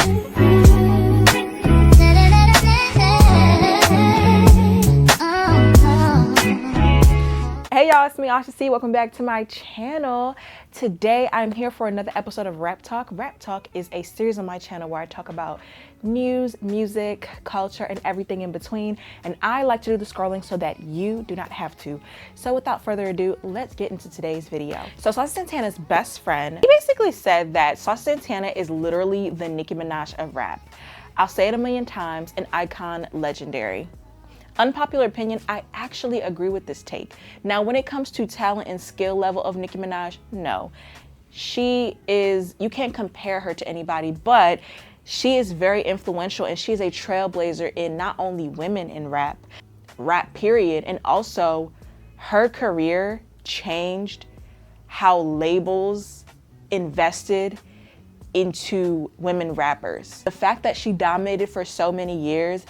Hey y'all, it's me, Asha. Welcome back to my channel. Today I'm here for another episode of Rap Talk. Rap Talk is a series on my channel where I talk about news, music, culture, and everything in between. And I like to do the scrolling so that you do not have to. So without further ado, let's get into today's video. So Saucy Santana's best friend, he basically said that Saucy Santana is literally the Nicki Minaj of rap. I'll say it a million times, an icon, legendary. Unpopular opinion, I actually agree with this take. Now, when it comes to talent and skill level of Nicki Minaj, no. She is, you can't compare her to anybody, but she is very influential and she's a trailblazer in not only women in rap period, and also her career changed how labels invested into women rappers. The fact that she dominated for so many years,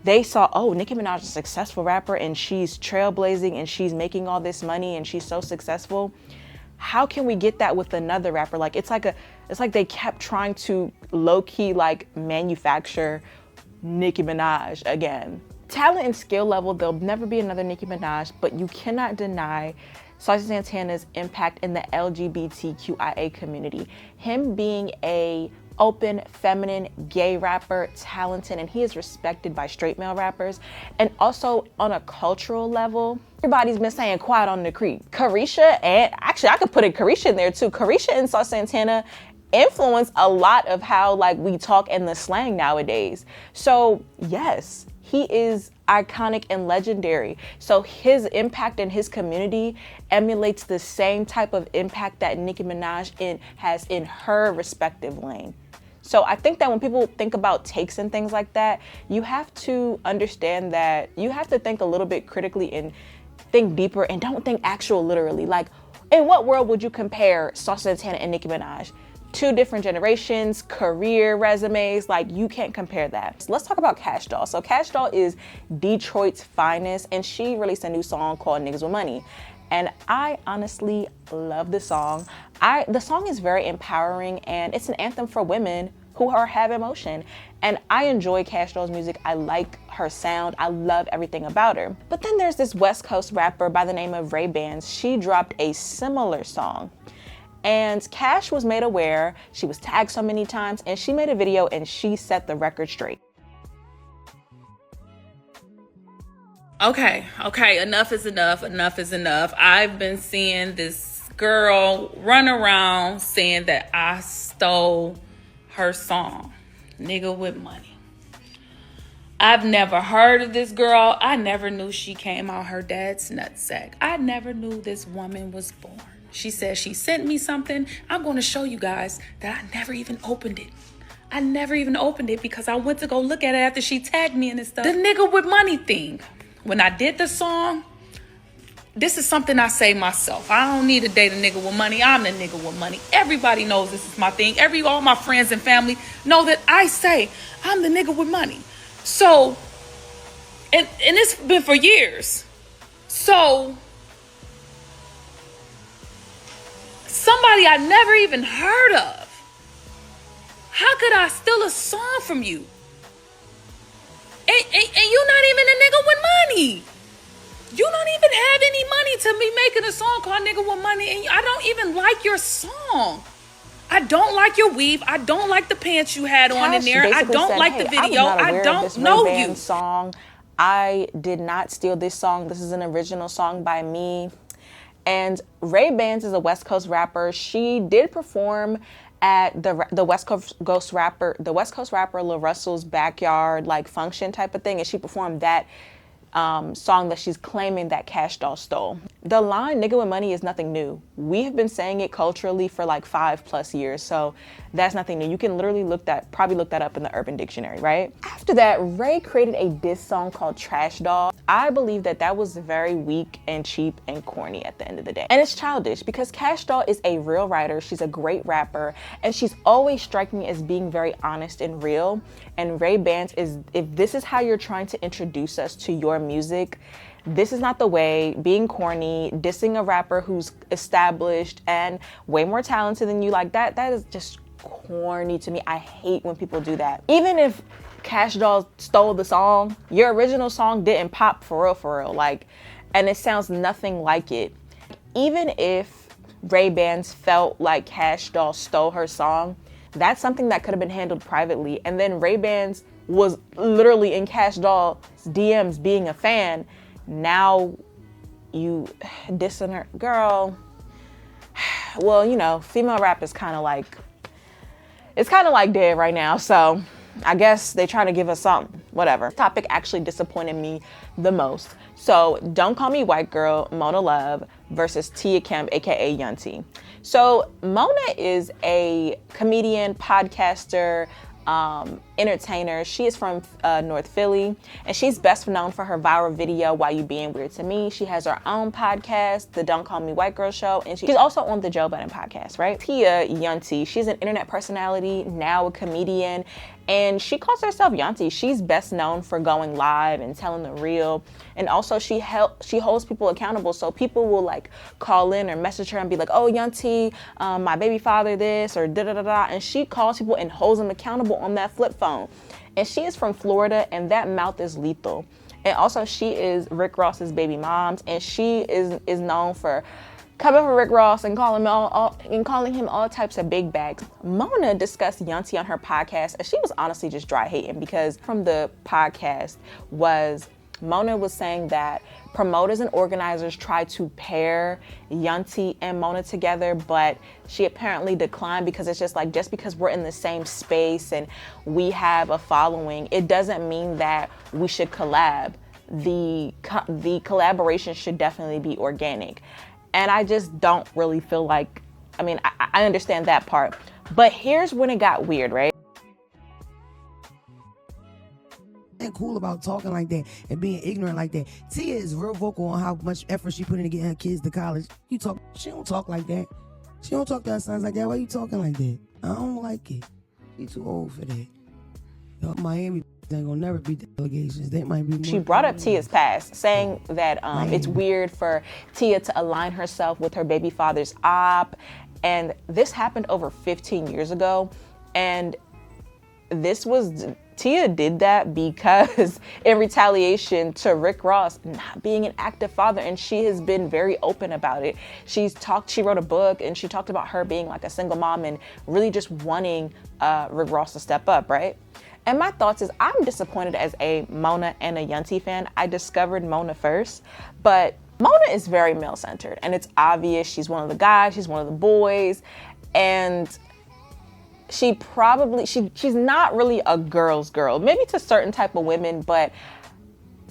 they saw, oh, Nicki Minaj is a successful rapper and she's trailblazing and she's making all this money and she's so successful. How can we get that with another rapper? Like, it's like they kept trying to low-key like manufacture Nicki Minaj again. Talent and skill level, there'll never be another Nicki Minaj, but you cannot deny Saucy Santana's impact in the LGBTQIA community. Him being a open, feminine, gay rapper, talented, and he is respected by straight male rappers. And also on a cultural level, everybody's been saying quiet on the creek. Carisha, and actually I could put Carisha in there too. Carisha and Saucy Santana influence a lot of how like we talk and the slang nowadays. So yes, he is iconic and legendary. So his impact in his community emulates the same type of impact that Nicki Minaj has in her respective lane. So I think that when people think about takes and things like that, you have to understand that you have to think a little bit critically and think deeper and don't think actual literally. Like, in what world would you compare Saucy Santana and Nicki Minaj? Two different generations, career resumes, like you can't compare that. So let's talk about Kash Doll. So Kash Doll is Detroit's finest and she released a new song called Niggas with Money. And I honestly love the song. The song is very empowering and it's an anthem for women who have emotion. And I enjoy Kash Doll's music. I like her sound. I love everything about her. But then there's this West Coast rapper by the name of Ray Bans. She dropped a similar song. And Kash was made aware, she was tagged so many times, and she made a video and she set the record straight. Okay, enough is enough. I've been seeing this girl run around saying that I stole her song, Nigga with Money. I've never heard of this girl. I never knew she came out her dad's nutsack. I never knew this woman was born. She said she sent me something. I'm going to show you guys that I never even opened it. I never even opened it because I went to go look at it after she tagged me in this stuff. The Nigga with Money thing. When I did the song, this is something I say myself. I don't need to date a nigga with money. I'm the nigga with money. Everybody knows this is my thing. All my friends and family know that I say I'm the nigga with money. So, and it's been for years. So, somebody I never even heard of. How could I steal a song from you? And you're not even a nigga with money. You don't even have any money to be making a song called Nigga with Money. And I don't even like your song. I don't like your weave. I don't like the pants you had on in there. I don't like the video. I don't know you. Song. I did not steal this song. This is an original song by me. And Ray Bans is a West Coast rapper. She did perform at the West Coast rapper Lil Russell's backyard like function type of thing, and she performed that song that she's claiming that Kash Doll stole. The line "nigga with money" is nothing new. We have been saying it culturally for like 5+ years, so that's nothing new. You can literally probably look that up in the Urban Dictionary, right? After that, Ray created a diss song called Trash Doll. I believe that was very weak and cheap and corny at the end of the day. And it's childish because Kash Doll is a real writer. She's a great rapper, and she's always striking me as being very honest and real. And Ray Bans if this is how you're trying to introduce us to your music, this is not the way. Being corny, dissing a rapper who's established and way more talented than you, like that is just corny to me. I hate when people do that. Even if Kash Doll stole the song, your original song didn't pop for real. Like, and it sounds nothing like it. Even if Ray-Bans felt like Kash Doll stole her song, that's something that could have been handled privately. And then Ray-Bans was literally in Kash Doll's DMs being a fan. Now you dissing her. Girl, well, you know, female rap is kind of like, it's kind of like dead right now. So I guess they trying to give us something, whatever. Topic actually disappointed me the most. So Don't Call Me White Girl, Mona Love versus Tia Kemp, aka Yuntie. So Mona is a comedian, podcaster, entertainer. She is from North Philly, and she's best known for her viral video, Why You Being Weird to Me. She has her own podcast, the Don't Call Me White Girl Show, and she's also on the Joe Budden podcast, right? Tia Yuntie, she's an internet personality, now a comedian, and she calls herself Yuntie. She's best known for going live and telling the real, and also she holds people accountable. So people will like call in or message her and be like, oh, Yuntie, my baby father this, or da-da-da-da, and she calls people and holds them accountable on that flip phone. And she is from Florida, and that mouth is lethal. And also she is Rick Ross's baby mom, and she is known for coming for Rick Ross and calling him all types of big bags. Mona discussed Yuntie on her podcast, and she was honestly just dry hating, because from the podcast Mona was saying that promoters and organizers tried to pair Yuntie and Mona together, but she apparently declined, because it's just like, just because we're in the same space and we have a following, it doesn't mean that we should collab. The collaboration should definitely be organic. And I just don't really feel like, I mean, I understand that part, but here's when it got weird, right? And cool about talking like that and being ignorant like that. Tia is real vocal on how much effort she put in to get her kids to college. She don't talk like that. She don't talk to her sons like that. Why you talking like that? I don't like it. She too old for that. Yo, Miami ain't gonna never beat the allegations. They might be more. She brought up Tia's past, saying that it's weird for Tia to align herself with her baby father's op, and this happened over 15 years ago, and Tia did that because in retaliation to Rick Ross not being an active father, and she has been very open about it. She wrote a book, and she talked about her being like a single mom and really just wanting Rick Ross to step up, right? And my thoughts is, I'm disappointed as a Mona and a Yuntie fan. I discovered Mona first, but Mona is very male-centered, and it's obvious. She's one of the guys, she's one of the boys, and she's not really a girl's girl, maybe to certain type of women, but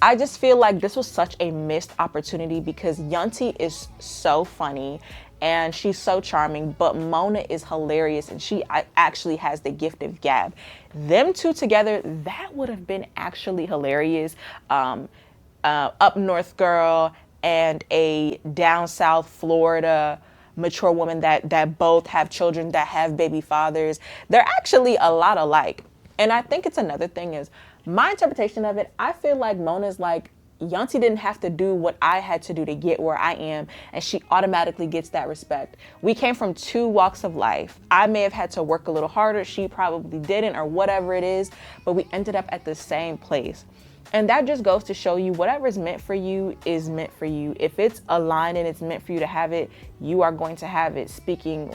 I just feel like this was such a missed opportunity, because Yuntie is so funny and she's so charming, but Mona is hilarious, and she actually has the gift of gab. Them two together, that would have been actually hilarious. Up north girl and a down south Florida mature woman that both have children, that have baby fathers. They're actually a lot alike. And I think it's another thing is, my interpretation of it, I feel like Mona's like, Yuntie didn't have to do what I had to do to get where I am, and she automatically gets that respect. We came from two walks of life. I may have had to work a little harder, she probably didn't, or whatever it is, but we ended up at the same place. And that just goes to show you, whatever is meant for you is meant for you. If it's aligned and it's meant for you to have it, you are going to have it. Speaking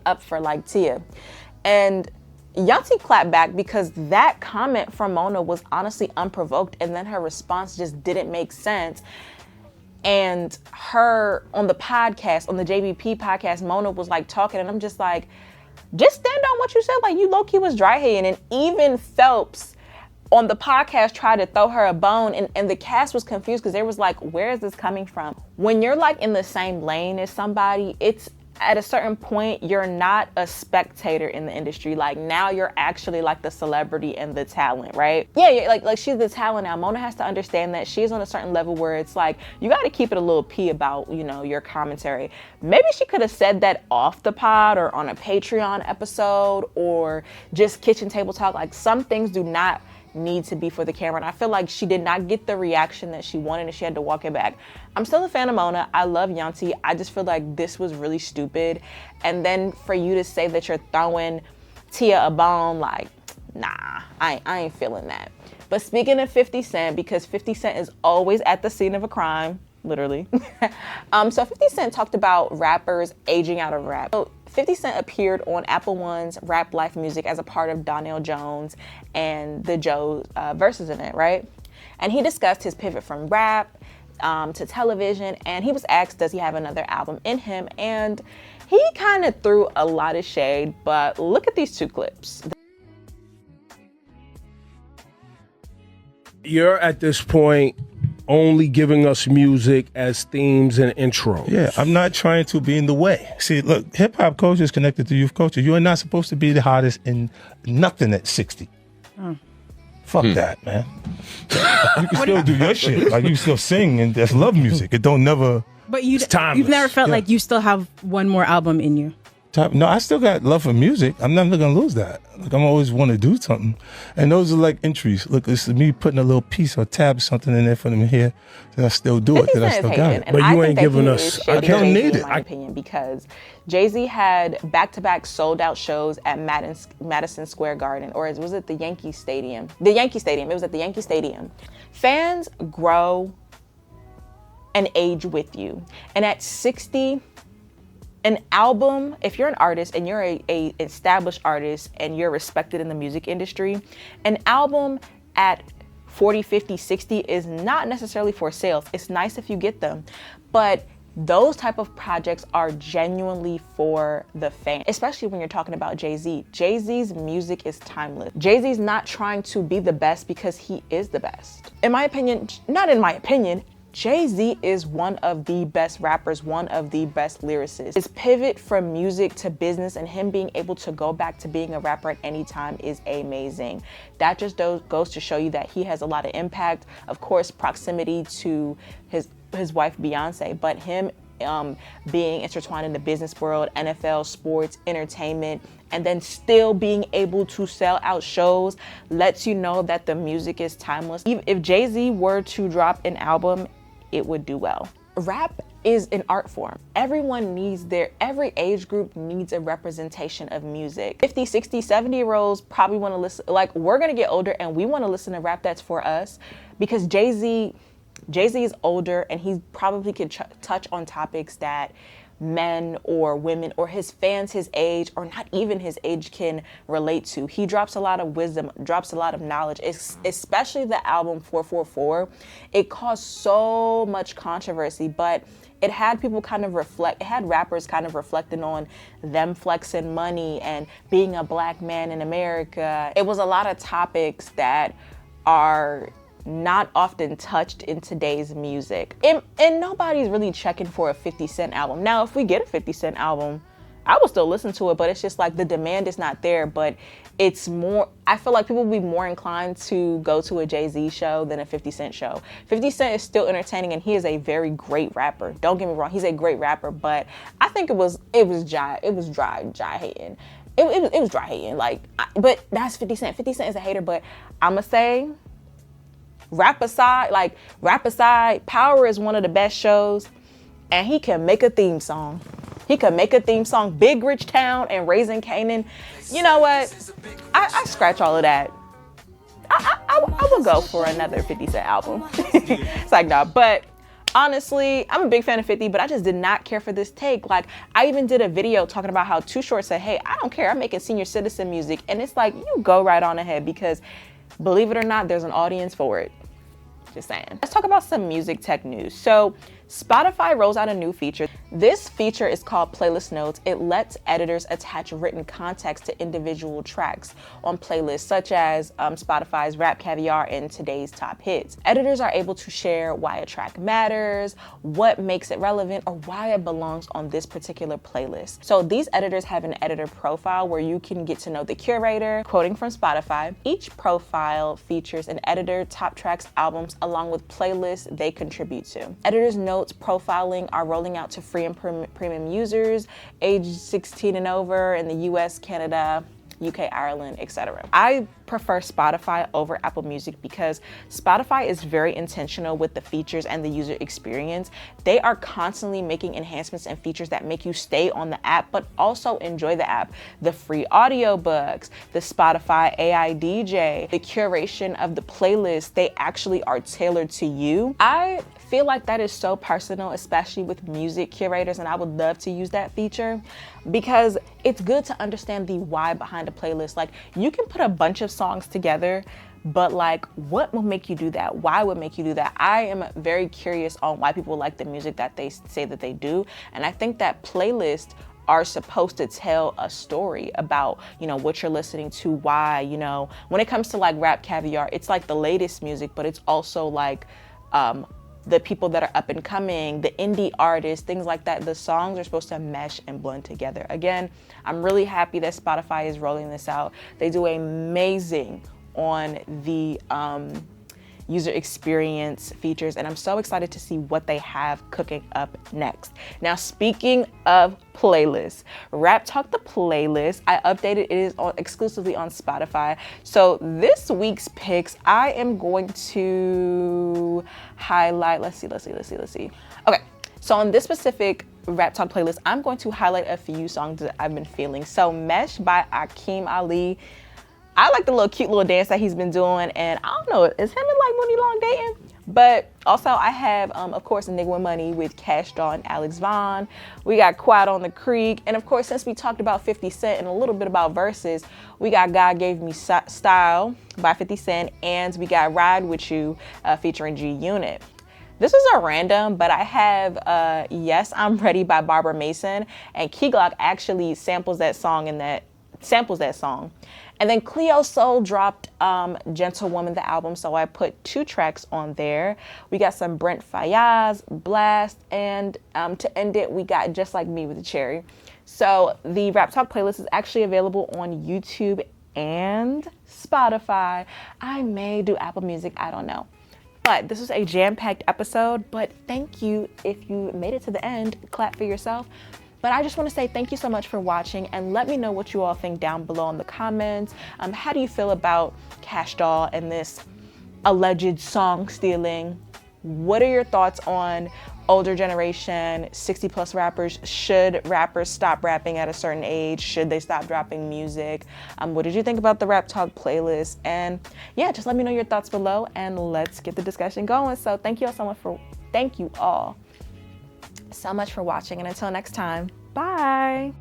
up for like Tia. And Yuntie clapped back, because that comment from Mona was honestly unprovoked, and then her response just didn't make sense. And her on the podcast, on the JBP podcast, Mona was like talking, and I'm just like, just stand on what you said. Like, you low-key was dry hating. And even Phelps on the podcast tried to throw her a bone, and the cast was confused, because they was like, where is this coming from? When you're like in the same lane as somebody, it's at a certain point, you're not a spectator in the industry. Like, now you're actually like the celebrity and the talent, right? Yeah, like she's the talent now. Mona has to understand that she's on a certain level where it's like, you got to keep it a little P about, your commentary. Maybe she could have said that off the pod or on a Patreon episode, or just kitchen table talk. Like, some things do not need to be for the camera. And I feel like she did not get the reaction that she wanted and she had to walk it back. I'm still a fan of Mona. I love Yuntie. I just feel like this was really stupid. And then for you to say that you're throwing Tia a bone, like, nah, I ain't feeling that. But speaking of 50 Cent, because 50 Cent is always at the scene of a crime, literally. So 50 Cent talked about rappers aging out of rap. So 50 Cent appeared on Apple One's Rap Life Music as a part of Donnell Jones and the Joe Versus event, right? And he discussed his pivot from rap to television, and he was asked, does he have another album in him? And he kind of threw a lot of shade, but look at these two clips. You're at this point only giving us music as themes and intros. Yeah, I'm not trying to be in the way. See, look, hip hop culture is connected to youth culture. You are not supposed to be the hottest in nothing at 60. Fuck that, man. You can still do your shit. Like, you can still sing, and that's love music. It don't never. But you've never felt like you still have one more album in you. No, I still got love for music. I'm never gonna lose that. Like, I'm always want to do something, and those are like entries. Look, it's me putting a little piece or tab something in there for them here. That I still do it. That I still got it. But you ain't giving us. I don't need it. In my opinion, because Jay-Z had back-to-back sold-out shows at Madison Square Garden, or was it the Yankee Stadium? The Yankee Stadium. It was at the Yankee Stadium. Fans grow and age with you, and at 60. An album, if you're an artist and you're a established artist and you're respected in the music industry, an album at 40, 50, 60 is not necessarily for sales. It's nice if you get them, but those type of projects are genuinely for the fan, especially when you're talking about Jay-Z. Jay-Z's music is timeless. Jay-Z's not trying to be the best because he is the best. In my opinion, not in my opinion, Jay-Z is one of the best rappers, one of the best lyricists. His pivot from music to business and him being able to go back to being a rapper at any time is amazing. That just goes to show you that he has a lot of impact. Of course, proximity to his wife Beyonce, but him being intertwined in the business world, NFL, sports, entertainment, and then still being able to sell out shows lets you know that the music is timeless. If Jay-Z were to drop an album, it would do well. Rap is an art form. Every age group needs a representation of music. 50, 60, 70-year-olds probably want to listen, like, we're gonna get older and we want to listen to rap that's for us, because Jay-Z is older and he probably could touch on topics that men or women or his fans his age or not even his age can relate to. He drops a lot of wisdom, drops a lot of knowledge, especially the album 444. It caused so much controversy, but it had people kind of reflect, it had rappers kind of reflecting on them flexing money and being a black man in America. It was a lot of topics that are not often touched in today's music. And nobody's really checking for a 50 Cent album. Now, if we get a 50 Cent album, I will still listen to it, but it's just like the demand is not there. But it's more, I feel like people will be more inclined to go to a Jay-Z show than a 50 Cent show. 50 Cent is still entertaining and he is a very great rapper. Don't get me wrong, he's a great rapper, but I think it was dry hating. It was dry hating, like, but that's 50 Cent. 50 Cent is a hater, but I'ma say, rap aside, Power is one of the best shows, and he can make a theme song. Big Rich Town and Raising Canaan. You know what? I scratch all of that. I will go for another 50 Cent album. It's like, nah, but honestly, I'm a big fan of 50, but I just did not care for this take. Like, I even did a video talking about how Too Short said, hey, I don't care, I'm making senior citizen music. And it's like, you go right on ahead, because believe it or not, there's an audience for it. Just saying. Let's talk about some music tech news. So Spotify rolls out a new feature. This feature is called Playlist Notes. It lets editors attach written context to individual tracks on playlists, such as Spotify's Rap Caviar and Today's Top Hits. Editors are able to share why a track matters, what makes it relevant, or why it belongs on this particular playlist. So these editors have an editor profile where you can get to know the curator. Quoting from Spotify, each profile features an editor, top tracks, albums, along with playlists they contribute to. Editors Notes profiling are rolling out to free and premium users age 16 and over in the US, Canada, UK, Ireland, etc. I prefer Spotify over Apple Music because Spotify is very intentional with the features and the user experience. They are constantly making enhancements and features that make you stay on the app, but also enjoy the app. The free audiobooks, the Spotify AI DJ, the curation of the playlist, they actually are tailored to you. I feel like that is so personal, especially with music curators, and I would love to use that feature because it's good to understand the why behind a playlist. Like, you can put a bunch of songs together, but like, what will make you do that? Why would make you do that? I am very curious on why people like the music that they say that they do, and I think that playlists are supposed to tell a story about, you know, what you're listening to, why, you know. When it comes to like Rap Caviar, it's like the latest music, but it's also like the people that are up and coming, the indie artists, things like that. The songs are supposed to mesh and blend together. Again, I'm really happy that Spotify is rolling this out. They do amazing on the user experience features, and I'm so excited to see what they have cooking up next. Now, speaking of playlists, Rap Talk the playlist, I updated, it is exclusively on Spotify. So this week's picks, I am going to highlight, let's see. Okay, so on this specific Rap Talk playlist, I'm going to highlight a few songs that I've been feeling. So Mesh by Akeem Ali. I like the cute little dance that he's been doing, and I don't know, is him and like Mooney Long dating? But also I have, of course, Nigga with Money with Kash and Alex Vaughn. We got Quiet on the Creek, and of course, since we talked about 50 Cent and a little bit about verses, we got God Gave Me Style by 50 Cent, and we got Ride With You featuring G Unit. This is a random, but I have Yes, I'm Ready by Barbara Mason, and Key Glock actually samples that song. And then Cleo Soul dropped Gentlewoman, the album, so I put 2 tracks on there. We got some Brent Fayaz, Blast, and to end it, we got Just Like Me with the Cherry. So the Rap Talk playlist is actually available on YouTube and Spotify. I may do Apple Music, I don't know. But this was a jam-packed episode, but thank you if you made it to the end. Clap for yourself. But I just want to say thank you so much for watching, and let me know what you all think down below in the comments. How do you feel about Kash Doll and this alleged song stealing? What are your thoughts on older generation, 60+ rappers? Should rappers stop rapping at a certain age? Should they stop dropping music? What did you think about the Rap Talk playlist? And yeah, just let me know your thoughts below, and let's get the discussion going. So thank you all so much for watching, and until next time, bye.